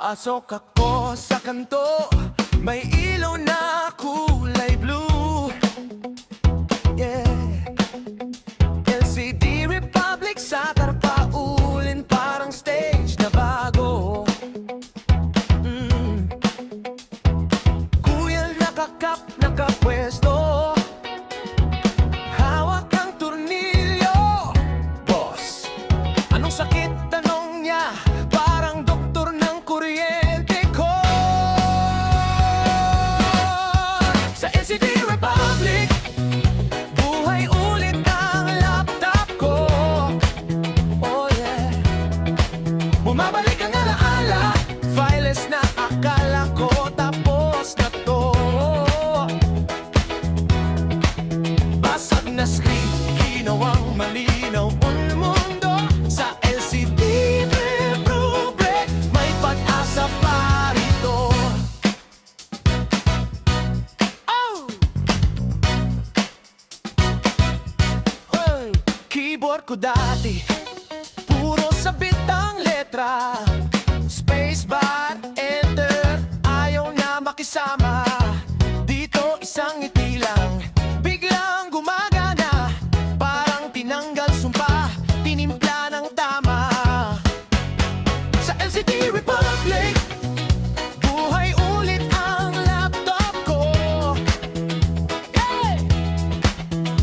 Pasok ako sa kanto, may ilaw na kulay blue. Yeah. LCD Republic sa tarpaulin, parang stage na bago. Kuya nakakap, nakapwesto, hawak ang tornilyo. Boss, anong sakit? Tanong niya, parang doktor ng kuryente ko. Sa LCD Republic, buhay ulit ang laptop ko. Oh yeah. Bumabalik ang alaala, files na akala ko tapos na to. Basag na screen, ginawang malinaw ang mundo. Sa LCD Republic, may pag-asa pa rito. Oh! Hey! Keyboard ko dati, puro sabit ang letra. Spacebar, enter, ayaw na makisama. Dito isang ngiti lang, biglang gumagana. Parang tinanggal sumpa, tinimpla ng tama. Sa LCD Republic, buhay ulit ang laptop ko. Hey!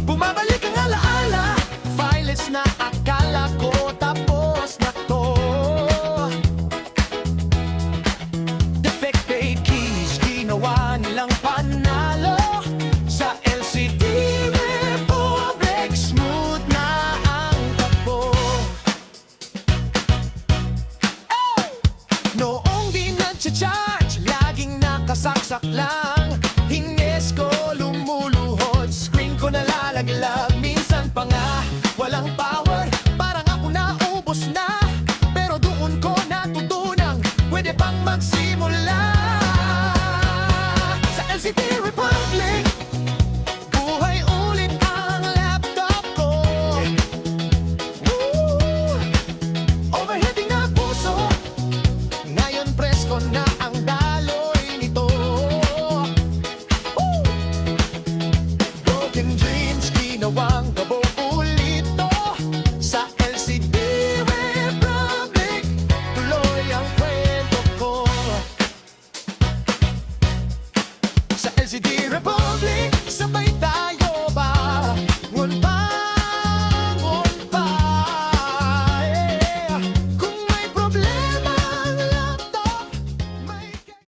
Bumabalik ang alaala, files na akala ko tapos na to. Defected keys, ginawa nilang panalo. Sa LCD Republic, smooth na ang takbo. Hey! Noong di nag-charge, laging nakasaksak lang. Hines ko lumuluhod, screen ko nalalaglag. Minsan pa nga, walang power, parang ako naubos na. Pero doon ko natutunang, pwede pang magsimula. Sa LCD Republic, buhay ulit ang laptop ko. Woo! Overheating na puso, ngayon presko na ang daloy nito. Woo! Broken